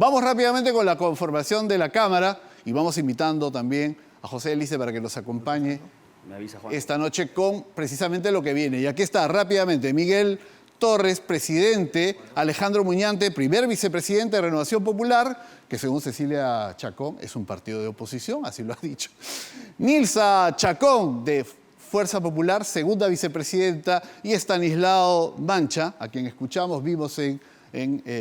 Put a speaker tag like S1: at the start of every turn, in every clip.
S1: Vamos rápidamente con la conformación de la Cámara y vamos invitando también a José Elice para que nos acompañe esta noche con precisamente lo que viene. Y aquí está rápidamente Miguel Torres, presidente, Alejandro Muñante, primer vicepresidente de Renovación Popular, que según Cecilia Chacón es un partido de oposición, así lo ha dicho. Nilsa Chacón, de Fuerza Popular, segunda vicepresidenta, y Estanislao Mancha, a quien escuchamos, vimos en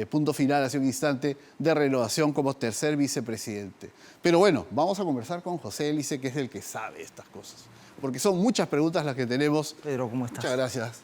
S1: Punto Final hace un instante, de Renovación como tercer vicepresidente. Pero bueno, vamos a conversar con José Elice, que es el que sabe estas cosas, porque son muchas preguntas las que tenemos.
S2: Pedro, ¿cómo estás?
S1: Muchas gracias.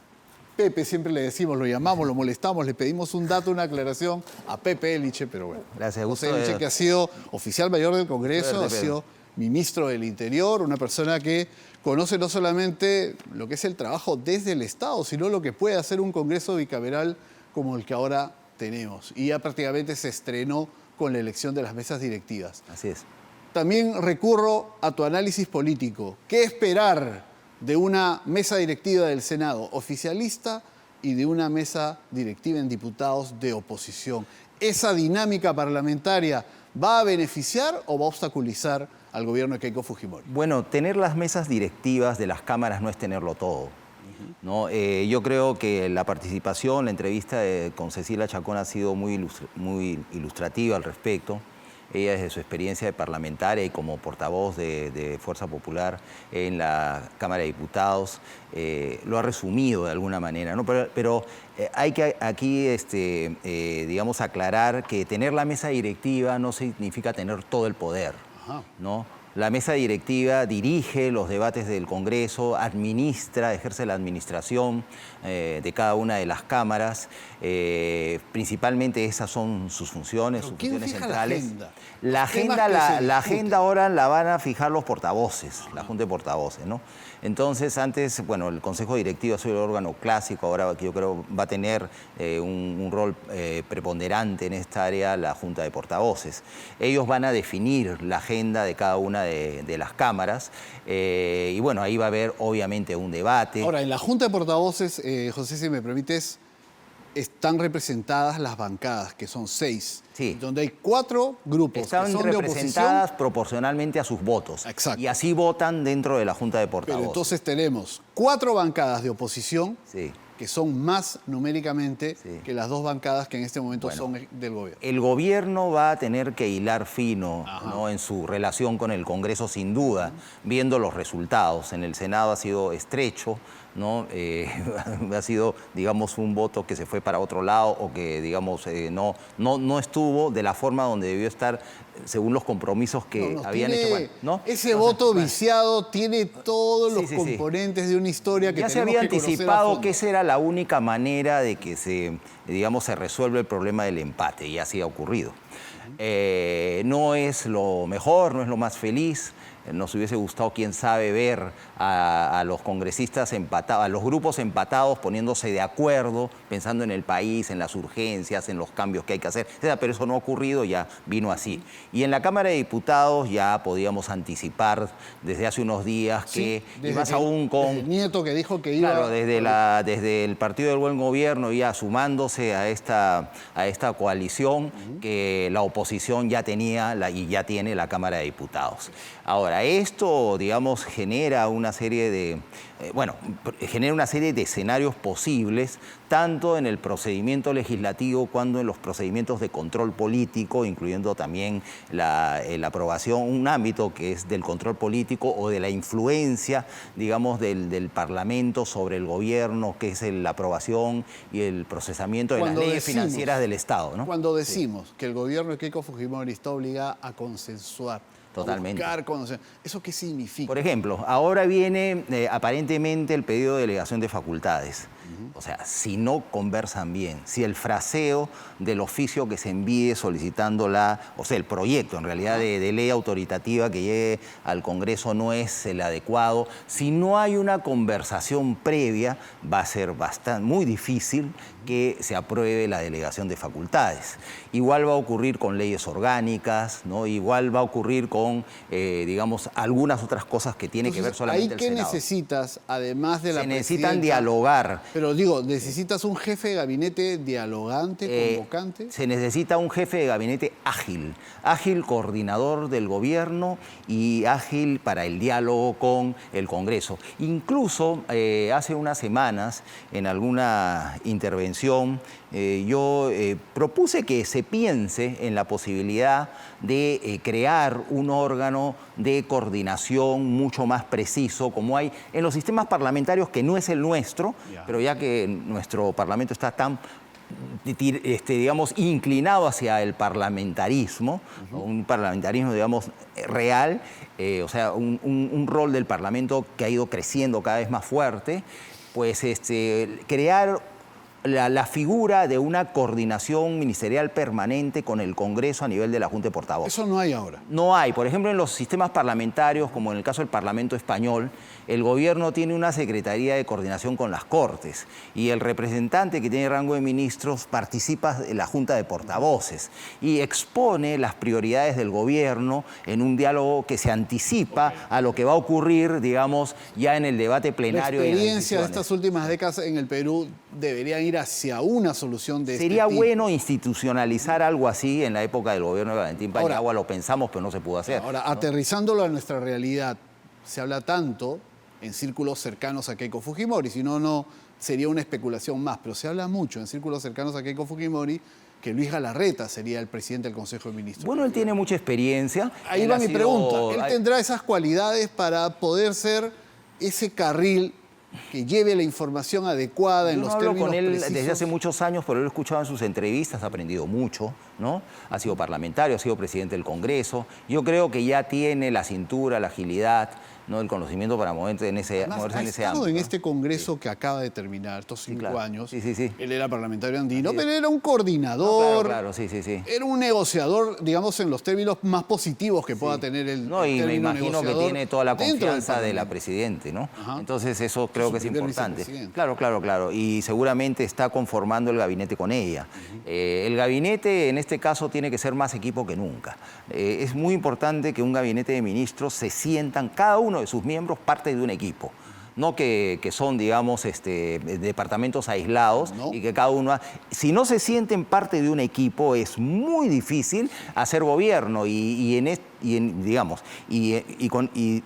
S1: Pepe, siempre le decimos, lo llamamos, lo molestamos, le pedimos un dato, una aclaración a Pepe Eliche, pero bueno.
S2: Gracias,
S1: José Eliche, que ha sido oficial mayor del Congreso, ha sido ministro del Interior, una persona que conoce no solamente lo que es el trabajo desde el Estado, sino lo que puede hacer un Congreso bicameral como el que ahora tenemos. Y ya prácticamente se estrenó con la elección de las mesas directivas.
S2: Así es.
S1: También recurro a tu análisis político. ¿Qué esperar de una mesa directiva del Senado oficialista y de una mesa directiva en diputados de oposición? ¿Esa dinámica parlamentaria va a beneficiar o va a obstaculizar al gobierno de Keiko Fujimori?
S2: Bueno, tener las mesas directivas de las cámaras no es tenerlo todo, ¿no? Yo creo que la participación, la entrevista con Cecilia Chacón ha sido muy ilustrativa al respecto. Ella, desde su experiencia de parlamentaria y como portavoz de Fuerza Popular en la Cámara de Diputados, lo ha resumido de alguna manera, ¿no? Pero hay que aquí, digamos, aclarar que tener la mesa directiva no significa tener todo el poder, ¿no? La mesa directiva dirige los debates del Congreso, ejerce la administración de cada una de las cámaras. Principalmente esas son sus funciones, sus funciones centrales. La agenda ahora la van a fijar los portavoces, la Junta de Portavoces, ¿no? Entonces, antes, bueno, el Consejo Directivo ha sido el órgano clásico, ahora yo creo va a tener un rol preponderante en esta área la Junta de Portavoces. Ellos van a definir la agenda de cada una de las cámaras y bueno, ahí va a haber obviamente un debate.
S1: Ahora, en la Junta de Portavoces, José, si me permites, están representadas las bancadas, que son 6,
S2: sí,
S1: donde hay 4 grupos
S2: están
S1: que son
S2: representadas
S1: de
S2: proporcionalmente a sus votos.
S1: Exacto.
S2: Y así votan dentro de la Junta de Portavoces.
S1: Pero entonces tenemos 4 bancadas de oposición,
S2: sí,
S1: que son más numéricamente, sí, que las 2 bancadas que en este momento, bueno, son del gobierno.
S2: El gobierno va a tener que hilar fino, ¿no?, en su relación con el Congreso, sin duda, viendo los resultados. En el Senado ha sido estrecho, ¿no? Ha sido, digamos, un voto que se fue para otro lado o que, digamos, no estuvo de la forma donde debió estar según los compromisos que habían hecho. Bueno, ¿no?
S1: Ese voto viciado tiene todos los componentes de una historia que
S2: ya se había anticipado que esa era la única manera de que se resuelva el problema del empate, y así ha ocurrido. No es lo mejor, no es lo más feliz. Nos hubiese gustado, quién sabe, ver a los congresistas empatados, a los grupos empatados poniéndose de acuerdo, pensando en el país, en las urgencias, en los cambios que hay que hacer. Pero eso no ha ocurrido, ya vino así. Y en la Cámara de Diputados ya podíamos anticipar desde hace unos días que, y más aún con
S1: Nieto, que dijo que iba...
S2: Claro, desde el Partido del Buen Gobierno, ya sumándose a esta coalición, que la oposición ya tenía y ya tiene la Cámara de Diputados. Ahora, esto, digamos, genera una serie de escenarios posibles, tanto en el procedimiento legislativo cuando en los procedimientos de control político, incluyendo también la aprobación, un ámbito que es del control político o de la influencia, digamos, del Parlamento sobre el gobierno, que es la aprobación y el procesamiento de las leyes financieras del Estado, ¿no?
S1: Cuando decimos que el gobierno de Keiko Fujimori está obligado a consensuar,
S2: totalmente.
S1: ¿Eso qué significa?
S2: Por ejemplo, ahora viene aparentemente el pedido de delegación de facultades. O sea, si no conversan bien, si el fraseo del oficio que se envíe solicitando el proyecto en realidad de ley autoritativa que llegue al Congreso no es el adecuado, si no hay una conversación previa, va a ser muy difícil que se apruebe la delegación de facultades. Igual va a ocurrir con leyes orgánicas, ¿no? Igual va a ocurrir con, digamos, algunas otras cosas que tienen que ver solamente el Senado.
S1: ¿Ahí qué necesitas, además de la
S2: presidenta? Se necesitan dialogar.
S1: Pero digo, ¿necesitas un jefe de gabinete dialogante, convocante?
S2: Se necesita un jefe de gabinete ágil, ágil coordinador del gobierno y ágil para el diálogo con el Congreso. Incluso hace unas semanas, en alguna intervención, yo propuse que se piense en la posibilidad de crear un órgano de coordinación mucho más preciso, como hay en los sistemas parlamentarios, que no es el nuestro, pero ya que nuestro Parlamento está tan digamos, inclinado hacia el parlamentarismo, un parlamentarismo, digamos, real, o sea, un rol del Parlamento que ha ido creciendo cada vez más fuerte, pues crear la figura de una coordinación ministerial permanente con el Congreso a nivel de la Junta de Portavoces.
S1: Eso no hay ahora.
S2: No hay. Por ejemplo, en los sistemas parlamentarios, como en el caso del Parlamento español, el gobierno tiene una secretaría de coordinación con las Cortes y el representante que tiene rango de ministros participa en la Junta de Portavoces y expone las prioridades del gobierno en un diálogo que se anticipa a lo que va a ocurrir, digamos, ya en el debate plenario.
S1: La experiencia de estas últimas décadas en el Perú debería ir hacia una solución de
S2: Sería
S1: este tipo.
S2: bueno institucionalizar algo así en la época del gobierno de Valentín Paniagua. Lo pensamos, pero no se pudo hacer.
S1: Ahora,
S2: ¿no?
S1: Aterrizándolo a nuestra realidad, se habla tanto en círculos cercanos a Keiko Fujimori, si no, no sería una especulación más, pero se habla mucho en círculos cercanos a Keiko Fujimori que Luis Galarreta sería el presidente del Consejo de Ministros.
S2: Bueno, él tiene mucha experiencia.
S1: Ahí va mi pregunta. ¿Él tendrá esas cualidades para poder ser ese carril que lleve la información adecuada en los términos
S2: con él
S1: precisos?
S2: desde hace muchos años, pero lo he escuchado en sus entrevistas, ha aprendido mucho, ¿no? Ha sido parlamentario, ha sido presidente del Congreso. Yo creo que ya tiene la cintura, la agilidad, ¿no? El conocimiento para moverse en ese ámbito.
S1: En este Congreso que acaba de terminar, estos 5 años,
S2: sí.
S1: él era parlamentario andino, pero era un coordinador,
S2: claro, sí.
S1: Era un negociador, digamos, en los términos más positivos que pueda tener el
S2: No, y me imagino que tiene toda la confianza de la Presidente, ¿no?
S1: Ajá.
S2: Entonces eso creo que es importante. Claro. Y seguramente está conformando el gabinete con ella. El gabinete, en este caso, tiene que ser más equipo que nunca. Es muy importante que un gabinete de ministros se sientan, cada uno de sus miembros, parte de un equipo. No que son, digamos, departamentos aislados, ¿no? Y que cada uno... Si no se sienten parte de un equipo, es muy difícil hacer gobierno y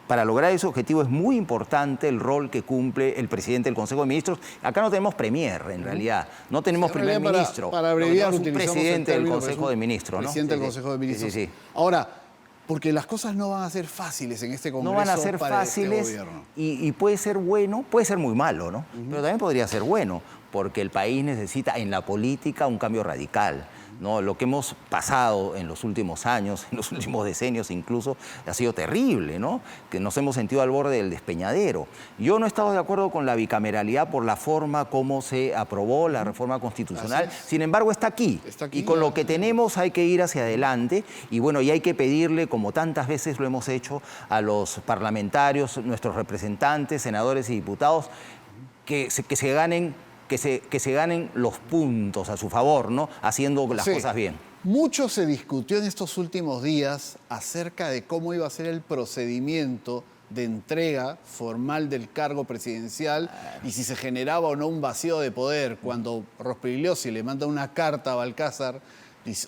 S2: para lograr ese objetivo es muy importante el rol que cumple el presidente del Consejo de Ministros. Acá no tenemos premier, en realidad. No tenemos primer ministro.
S1: Para abreviar,
S2: un presidente del Consejo de Ministros, ¿no?
S1: Presidente del Consejo de Ministros. Sí. Ahora, porque las cosas no van a ser fáciles en este Congreso.
S2: No van a ser fáciles y puede ser bueno, puede ser muy malo, ¿no? Pero también podría ser bueno, porque el país necesita en la política un cambio radical, ¿no? Lo que hemos pasado en los últimos años, en los últimos decenios incluso, ha sido terrible, ¿no? Que nos hemos sentido al borde del despeñadero. Yo no he estado de acuerdo con la bicameralidad por la forma como se aprobó la reforma constitucional. Sin embargo, está aquí. Y con lo que tenemos hay que ir hacia adelante. Y bueno, y hay que pedirle, como tantas veces lo hemos hecho, a los parlamentarios, nuestros representantes, senadores y diputados, que se ganen los puntos a su favor, ¿no? Haciendo las cosas bien.
S1: Mucho se discutió en estos últimos días acerca de cómo iba a ser el procedimiento de entrega formal del cargo presidencial y si se generaba o no un vacío de poder cuando Rospigliosi le manda una carta a Balcázar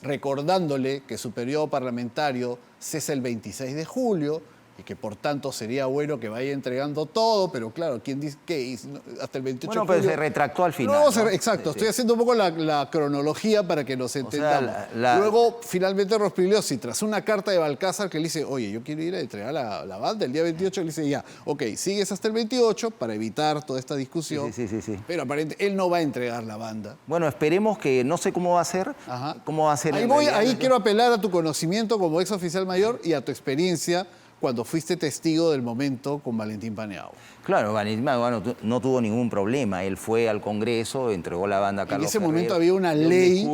S1: recordándole que su periodo parlamentario cesa el 26 de julio y que por tanto sería bueno que vaya entregando todo, pero claro, ¿quién dice qué? Hasta el 28 de julio.
S2: Bueno, pero se retractó al final.
S1: No, exacto, estoy haciendo un poco la cronología para que nos entendamos. Luego, finalmente, Rospigliosi, tras una carta de Balcázar que le dice, oye, yo quiero ir a entregar la banda el día 28, le dice, ya, ok, sigues hasta el 28 para evitar toda esta discusión.
S2: Sí.
S1: Pero aparentemente él no va a entregar la banda.
S2: Bueno, esperemos que, no sé cómo va a ser.
S1: Ajá.
S2: Cómo va a ser.
S1: Ahí quiero apelar a tu conocimiento como ex oficial mayor y a tu experiencia cuando fuiste testigo del momento con Valentín Paniagua.
S2: Claro, Valentín Paniagua no tuvo ningún problema. Él fue al Congreso, entregó la banda a Carlos
S1: En ese
S2: Ferrero,
S1: momento había una ley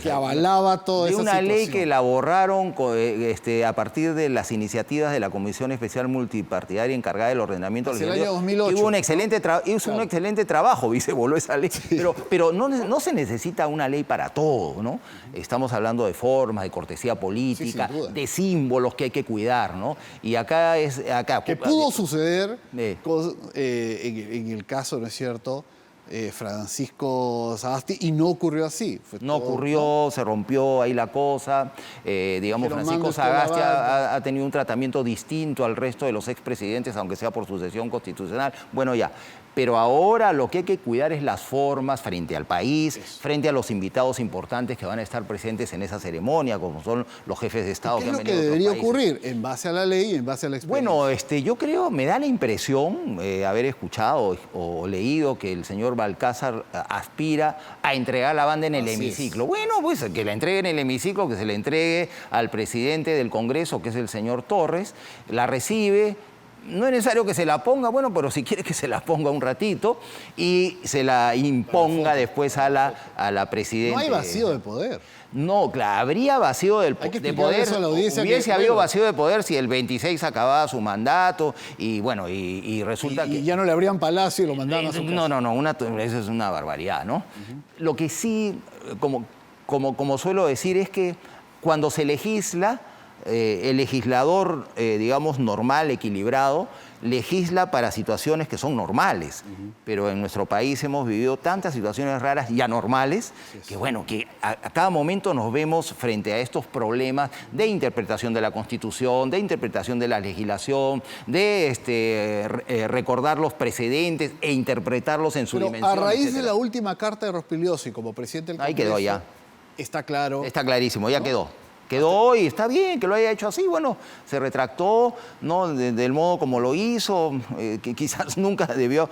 S2: que
S1: avalaba toda esa situación.
S2: Una ley que la borraron a partir de las iniciativas de la Comisión Especial Multipartidaria encargada del ordenamiento legislativo.
S1: El año 2008.
S2: Hizo un excelente trabajo y se voló esa ley. Sí. Pero no se necesita una ley para todo, ¿no? Estamos hablando de formas, de cortesía política, de símbolos que hay que cuidar, ¿no? Y acá es...
S1: Que pudo suceder en el caso, ¿no es cierto?, Francisco Sagasti, y no ocurrió así.
S2: No ocurrió, se rompió ahí la cosa. Digamos, Francisco Sagasti ha tenido un tratamiento distinto al resto de los expresidentes, aunque sea por sucesión constitucional. Bueno, ya. Pero ahora lo que hay que cuidar es las formas frente al país, frente a los invitados importantes que van a estar presentes en esa ceremonia, como son los jefes de Estado que han venido de otros países.
S1: ¿Qué es lo que debería ocurrir en base a la ley y en base a la experiencia?
S2: Bueno, yo creo, me da la impresión, haber escuchado o leído que el señor Balcázar aspira a entregar la banda en el hemiciclo. Bueno, pues que la entregue en el hemiciclo, que se le entregue al presidente del Congreso, que es el señor Torres, la recibe. No es necesario que se la ponga, bueno, pero si quiere que se la ponga un ratito y se la imponga después a la presidenta.
S1: No hay vacío de poder.
S2: No, claro, habría vacío de poder.
S1: Eso a la audiencia
S2: hubiese habido vacío de poder si el 26 acababa su mandato y bueno, y resulta que...
S1: Y ya no le abrían palacio y lo mandaban a su casa.
S2: No, eso es una barbaridad, ¿no? Lo que sí, como suelo decir, es que cuando se legisla, el legislador, digamos, normal, equilibrado, legisla para situaciones que son normales. Pero en nuestro país hemos vivido tantas situaciones raras y anormales que, bueno, que a cada momento nos vemos frente a estos problemas de interpretación de la Constitución, de interpretación de la legislación, de recordar los precedentes e interpretarlos en su dimensión.
S1: A raíz de la última carta de Rospigliosi como presidente del Congreso...
S2: Ahí quedó ya.
S1: Está claro.
S2: Está clarísimo, ya quedó. Quedó hoy, está bien que lo haya hecho así, bueno, se retractó, ¿no? Del modo como lo hizo, que quizás nunca debió,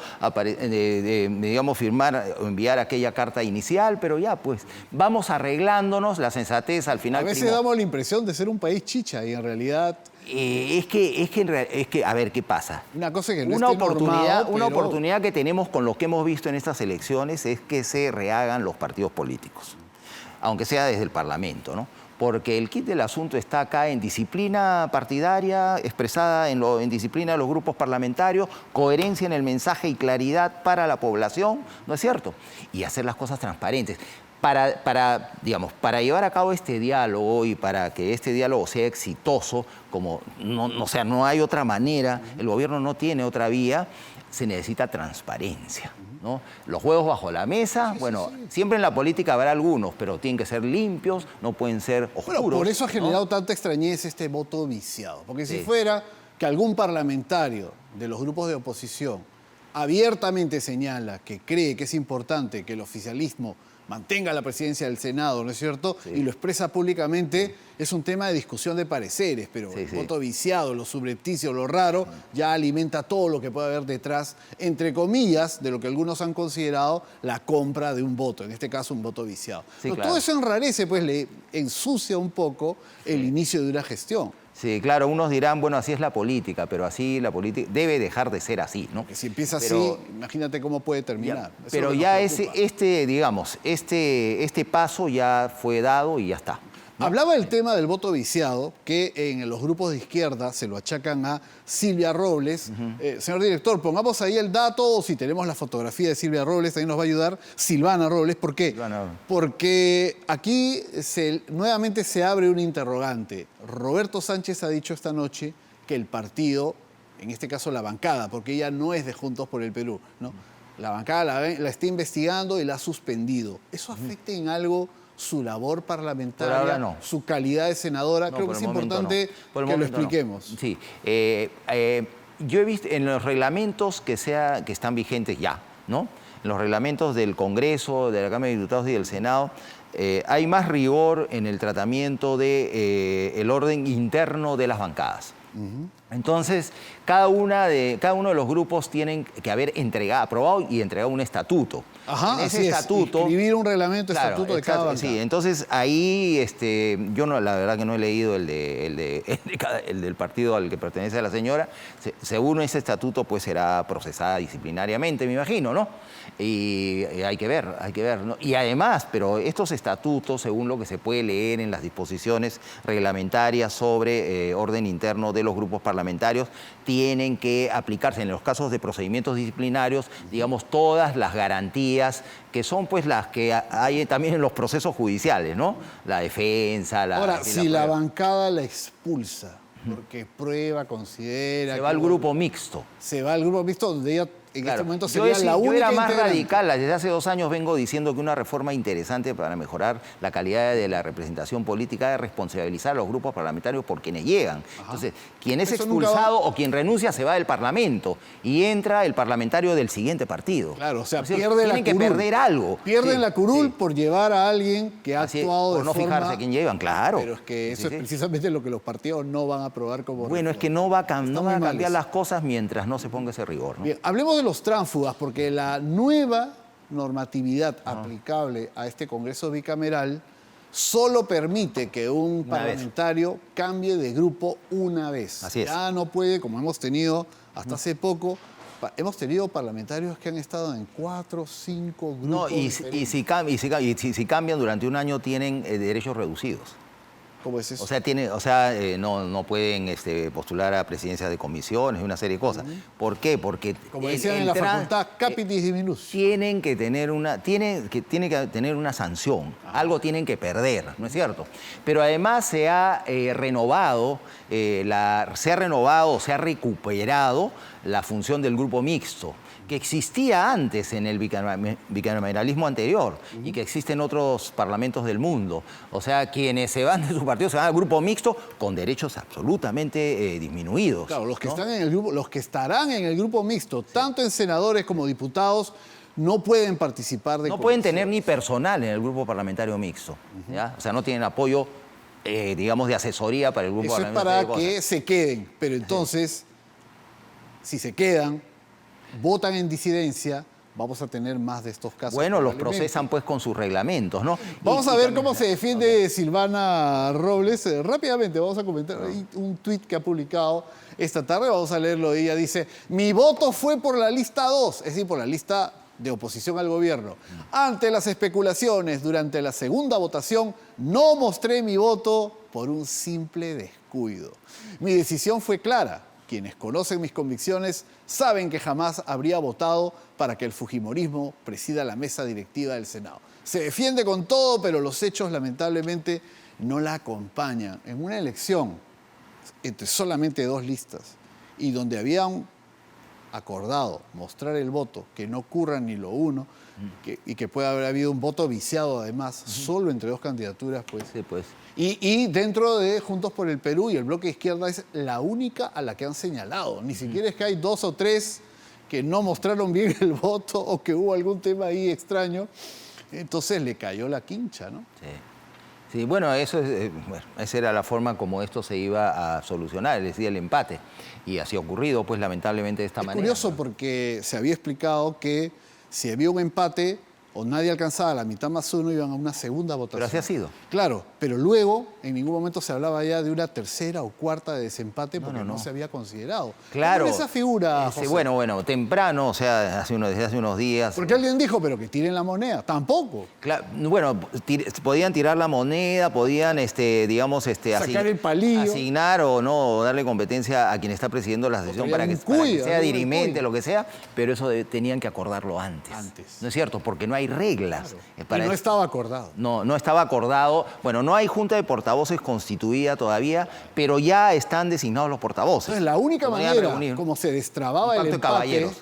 S2: digamos, firmar o enviar aquella carta inicial, pero ya, pues, vamos arreglándonos, la sensatez al final...
S1: A veces damos la impresión de ser un país chicha y en realidad...
S2: Es que, a ver, ¿qué pasa?
S1: Una cosa que no
S2: una oportunidad,
S1: pero...
S2: una oportunidad que tenemos con lo que hemos visto en estas elecciones es que se rehagan los partidos políticos, aunque sea desde el Parlamento, ¿no? Porque el kit del asunto está acá en disciplina partidaria, expresada en disciplina de los grupos parlamentarios, coherencia en el mensaje y claridad para la población, ¿no es cierto? Y hacer las cosas transparentes. Para llevar a cabo este diálogo y para que este diálogo sea exitoso, no hay otra manera, el gobierno no tiene otra vía, se necesita transparencia, ¿no? Los juegos bajo la mesa, siempre en la política habrá algunos, pero tienen que ser limpios, no pueden ser oscuros.
S1: Bueno, por eso ha generado tanta extrañez este voto viciado. Porque si fuera que algún parlamentario de los grupos de oposición abiertamente señala que cree que es importante que el oficialismo mantenga la presidencia del Senado, ¿no es cierto? Sí. Y lo expresa públicamente, es un tema de discusión de pareceres, pero el voto viciado, lo subrepticio, lo raro, ya alimenta todo lo que puede haber detrás, entre comillas, de lo que algunos han considerado la compra de un voto, en este caso un voto viciado. Pero todo eso enrarece, pues le ensucia un poco el inicio de una gestión.
S2: Sí, claro, unos dirán, bueno, así es la política, pero así la política debe dejar de ser así, ¿no?
S1: Que si empieza así, imagínate cómo puede terminar.
S2: Pero ya este paso ya fue dado y ya está, ¿no?
S1: Hablaba del tema del voto viciado, que en los grupos de izquierda se lo achacan a Silvia Robles. Señor director, pongamos ahí el dato, o si tenemos la fotografía de Silvia Robles, también nos va a ayudar Silvana Robles. ¿Por qué? Porque aquí nuevamente se abre un interrogante. Roberto Sánchez ha dicho esta noche que el partido, en este caso la bancada, porque ella no es de Juntos por el Perú, ¿no? La bancada la está investigando y la ha suspendido. ¿Eso afecta en algo su labor parlamentaria, su calidad de senadora? Creo que es importante que lo expliquemos.
S2: Sí, yo he visto en los reglamentos que están vigentes ya, ¿no? En los reglamentos del Congreso, de la Cámara de Diputados y del Senado, hay más rigor en el tratamiento del orden interno de las bancadas. Entonces, cada uno de los grupos tienen que haber aprobado y entregado un estatuto.
S1: Ajá, en ese estatuto, escribir un reglamento, estatuto de cada bancada.
S2: Sí, entonces ahí yo la verdad que no he leído el del partido al que pertenece a la señora. Según ese estatuto, pues será procesada disciplinariamente, me imagino, ¿no? Y hay que ver, ¿no? Y además, pero estos estatutos, según lo que se puede leer en las disposiciones reglamentarias sobre orden interno de los grupos parlamentarios, tienen que aplicarse en los casos de procedimientos disciplinarios, digamos, todas las garantías que son pues las que hay también en los procesos judiciales, ¿no? La defensa,
S1: Ahora, si la bancada la expulsa porque prueba, considera...
S2: Se va al grupo mixto.
S1: Se va al grupo mixto donde ella en
S2: Claro.
S1: este momento sería la
S2: Yo
S1: única
S2: era más
S1: integrante.
S2: radical. Desde hace 2 años vengo diciendo que una reforma interesante para mejorar la calidad de la representación política es responsabilizar a los grupos parlamentarios por quienes llegan.
S1: Ajá.
S2: Entonces, quien es
S1: Eso nunca
S2: expulsado o quien renuncia se va del Parlamento y entra el parlamentario del siguiente partido.
S1: Claro, o sea,
S2: Entonces,
S1: pierde la
S2: tienen que
S1: curul.
S2: perder algo.
S1: Pierden
S2: Sí,
S1: la curul
S2: sí.
S1: por llevar a alguien que ha
S2: Así es,
S1: actuado
S2: por
S1: de
S2: no
S1: forma...
S2: fijarse quién llevan, claro.
S1: Pero es que eso
S2: Sí,
S1: es
S2: sí.
S1: precisamente lo que los partidos no van a aprobar como
S2: Bueno, es
S1: reforma.
S2: que no va a,
S1: Está
S2: no
S1: muy
S2: van a
S1: mal
S2: cambiar
S1: eso.
S2: las cosas mientras no se ponga ese rigor, ¿no?
S1: Bien, hablemos de los tránsfugas, porque la nueva normatividad aplicable a este Congreso bicameral solo permite que un
S2: Una vez.
S1: parlamentario cambie de grupo una vez.
S2: Así es.
S1: Ya no puede, como hemos tenido hasta hace poco, hemos tenido parlamentarios que han estado en 4, 5 grupos
S2: No, y
S1: diferentes.
S2: si cambian durante un año tienen derechos reducidos.
S1: ¿Cómo es eso?
S2: O sea, no pueden postular a presidencias de comisiones y una serie de cosas. ¿Por qué? Porque
S1: Como decían en la facultad, capitis diminus.
S2: tienen que tener una sanción, algo tienen que perder, ¿no es cierto? Pero además se ha renovado, se ha recuperado la función del grupo mixto, que existía antes en el bicameralismo anterior y que existe en otros parlamentos del mundo. O sea, quienes se van de su partido se van al grupo mixto con derechos absolutamente disminuidos.
S1: Claro, los que
S2: ¿no?
S1: están en el grupo, los que estarán en el grupo mixto, tanto en senadores como diputados, no pueden participar de
S2: No pueden
S1: comisiones.
S2: tener ni personal en el grupo parlamentario mixto. ¿Ya? O sea, no tienen apoyo, digamos, de asesoría para el grupo
S1: Eso es
S2: parlamentario.
S1: para que se queden, pero entonces, si se quedan, votan en disidencia, vamos a tener más de estos casos.
S2: Bueno, los
S1: probablemente.
S2: procesan pues con sus reglamentos, ¿no?
S1: Vamos
S2: Y
S1: a ver
S2: también-
S1: cómo se defiende Silvana Robles. Rápidamente vamos a comentar ahí un tuit que ha publicado esta tarde. Vamos a leerlo. Ella dice, mi voto fue por la lista 2, es decir, por la lista de oposición al gobierno. Ante las especulaciones durante la segunda votación, no mostré mi voto por un simple descuido. Mi decisión fue clara. Quienes conocen mis convicciones saben que jamás habría votado para que el fujimorismo presida la mesa directiva del Senado. Se defiende con todo, pero los hechos lamentablemente no la acompañan. En una elección entre solamente 2 listas y donde habían acordado mostrar el voto, que no ocurra ni lo uno, y que pueda haber habido un voto viciado además, solo entre 2 candidaturas, pues.
S2: Sí, pues.
S1: Y dentro de Juntos por el Perú y el bloque de izquierda es la única a la que han señalado. Ni siquiera es que hay 2 o 3 que no mostraron bien el voto o que hubo algún tema ahí extraño. Entonces le cayó la quincha, ¿no?
S2: Sí. Sí, bueno, esa era la forma como esto se iba a solucionar, es decir, el empate. Y así ha ocurrido, pues lamentablemente de esta manera.
S1: Es curioso
S2: ¿no?
S1: porque se había explicado que si había un empate o nadie alcanzaba la mitad más 1, iban a una segunda votación.
S2: Pero así ha sido.
S1: Claro, pero luego en ningún momento se hablaba ya de una tercera o cuarta de desempate porque no se había considerado.
S2: Claro.
S1: ¿Cómo esa figura, José?
S2: Bueno, temprano, o sea, desde hace unos días.
S1: Porque alguien dijo, pero que tiren la moneda. Tampoco.
S2: Bueno, podían tirar la moneda, podían, digamos,
S1: Sacar el palillo.
S2: asignar o no, o darle competencia a quien está presidiendo la sesión para que sea dirimente, lo que sea, pero eso tenían que acordarlo antes. ¿No es cierto? Porque no hay reglas.
S1: Claro. Y no estaba acordado.
S2: No estaba acordado. Bueno, no hay junta de portavoces constituida todavía, pero ya están designados los portavoces.
S1: Entonces, la única
S2: Podrían
S1: manera
S2: reunir
S1: como se destrababa
S2: un
S1: el
S2: pacto de
S1: empate,
S2: caballeros.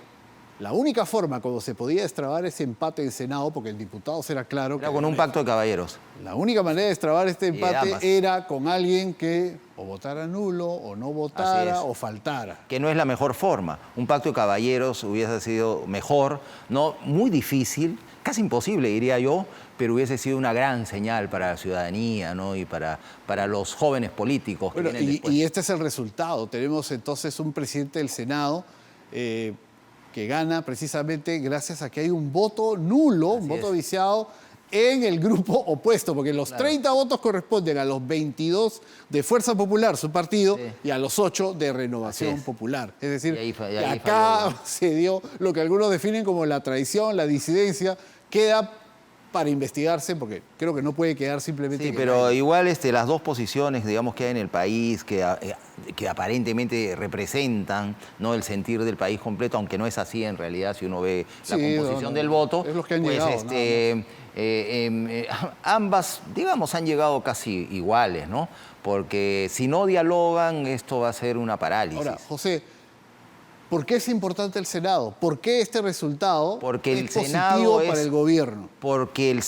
S1: la única forma como se podía destrabar ese empate en Senado, porque el diputado era claro
S2: Era
S1: que
S2: con un pacto de caballeros.
S1: la única manera de destrabar este
S2: Y de ambas.
S1: empate era con alguien que o votara nulo, o no
S2: Así
S1: votara,
S2: es.
S1: o faltara.
S2: Que no es la mejor forma. Un pacto de caballeros hubiese sido mejor, ¿no? Muy difícil, casi imposible, diría yo, pero hubiese sido una gran señal para la ciudadanía, ¿no? Y para los jóvenes políticos que
S1: Bueno,
S2: vienen después.
S1: y este es el resultado. Tenemos entonces un presidente del Senado que gana precisamente gracias a que hay un voto nulo, un voto viciado en el grupo opuesto, porque los 30 votos corresponden a los 22 de Fuerza Popular, su partido, y a los 8 de Renovación Popular. Es decir,
S2: Y ahí
S1: acá
S2: falló.
S1: se dio lo que algunos definen como la traición, la disidencia, queda para investigarse, porque creo que no puede quedar simplemente...
S2: Sí,
S1: que
S2: pero
S1: nadie.
S2: igual las dos posiciones, digamos, que hay en el país, que aparentemente representan, ¿no?, el sentir del país completo, aunque no es así en realidad si uno ve la
S1: Sí,
S2: composición del voto.
S1: es los que han
S2: pues,
S1: llegado,
S2: ambas, digamos, han llegado casi iguales, ¿no? Porque si no dialogan, esto va a ser una parálisis.
S1: Ahora, José, ¿Por qué es importante el Senado? ¿Por qué este resultado
S2: Porque el
S1: es
S2: Senado
S1: positivo para el gobierno?
S2: Porque el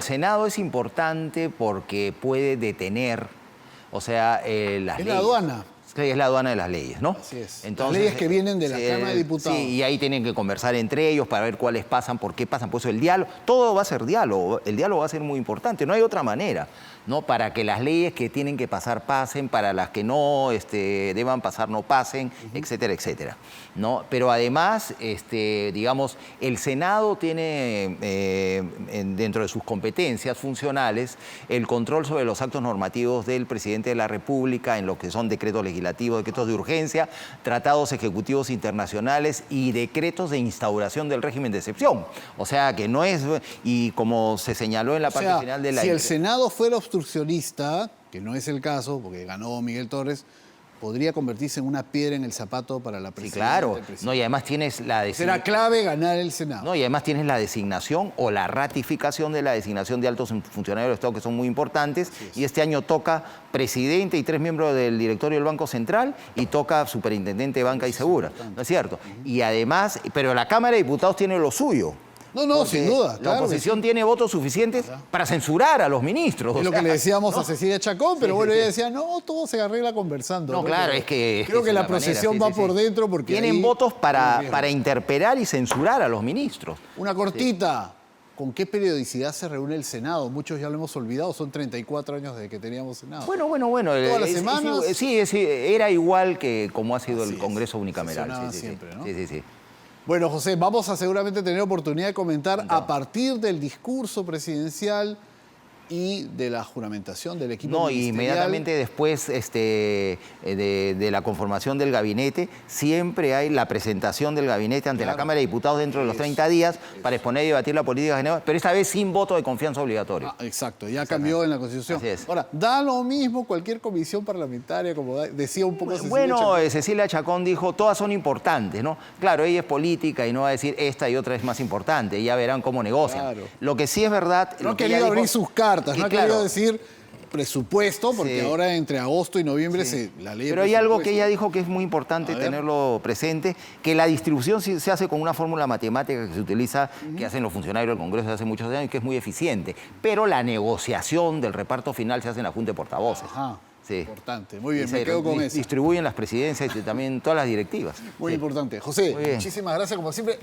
S2: Senado es importante porque puede detener, o sea, las leyes.
S1: Es la aduana.
S2: Es la aduana de las leyes, ¿no?
S1: Así es.
S2: Entonces,
S1: las leyes que vienen de la Cámara de Diputados.
S2: Sí, y ahí tienen que conversar entre ellos para ver cuáles pasan, por qué pasan. Por eso el diálogo, todo va a ser diálogo. El diálogo va a ser muy importante. No hay otra manera, ¿no? Para que las leyes que tienen que pasar pasen, para las que no deban pasar no pasen, etcétera, etcétera, ¿no? Pero además, digamos, el Senado tiene dentro de sus competencias funcionales el control sobre los actos normativos del presidente de la República en lo que son decretos legislativos, decretos de urgencia, tratados ejecutivos internacionales y decretos de instauración del régimen de excepción. O sea, que no es, y como se señaló en la parte final de la...
S1: Si el Senado fuera obstruccionista, que no es el caso, porque ganó Miguel Torres, podría convertirse en una piedra en el zapato para la presidencia.
S2: Sí, claro. No, y además tienes la
S1: será clave ganar el Senado.
S2: No, y además tienes la designación o la ratificación de la designación de altos funcionarios del Estado que son muy importantes. Y este año toca presidente y 3 miembros del directorio del Banco Central y toca superintendente de Banca y Segura. ¿No es cierto? Y además, pero la Cámara de Diputados tiene lo suyo.
S1: No, sin duda.
S2: La oposición tiene votos suficientes para censurar a los ministros.
S1: Es lo que le decíamos a Cecilia Chacón, pero bueno, ella decía, no, todo se arregla conversando.
S2: No, claro, es que...
S1: Creo que la procesión va por dentro porque...
S2: Tienen votos para interpelar y censurar a los ministros.
S1: Una cortita. ¿Con qué periodicidad se reúne el Senado? Muchos ya lo hemos olvidado, son 34 años desde que teníamos Senado.
S2: Bueno.
S1: ¿Todas las semanas?
S2: Sí, era igual que como ha sido el Congreso unicameral.
S1: Siempre, ¿no?
S2: Sí.
S1: Bueno, José, vamos a seguramente tener oportunidad de comentar a partir del discurso presidencial y de la juramentación del equipo ministerial.
S2: Inmediatamente después de la conformación del gabinete, siempre hay la presentación del gabinete ante la Cámara de Diputados dentro de los 30 días para exponer y debatir la política general, pero esta vez sin voto de confianza obligatorio.
S1: Exacto, ya cambió en la Constitución.
S2: Así es.
S1: Ahora, da lo mismo cualquier comisión parlamentaria, como decía un poco Cecilia
S2: Bueno,
S1: Chacón.
S2: Cecilia Chacón dijo, todas son importantes, ¿no? Claro, ella es política y no va a decir esta y otra es más importante, ya verán cómo negocian.
S1: Claro.
S2: Lo que sí es verdad...
S1: No ha querido abrir sus cartas. No ha querido decir presupuesto, porque
S2: Sí.
S1: ahora entre agosto y noviembre la ley...
S2: Pero hay algo que ella dijo que es muy importante tenerlo presente, que la distribución se hace con una fórmula matemática que se utiliza, que hacen los funcionarios del Congreso desde hace muchos años y que es muy eficiente. Pero la negociación del reparto final se hace en la Junta de Portavoces.
S1: Ajá.
S2: Sí.
S1: Importante. Muy bien, me quedo con eso.
S2: Distribuyen las presidencias y también todas las directivas.
S1: Muy importante. José, muchísimas gracias como siempre.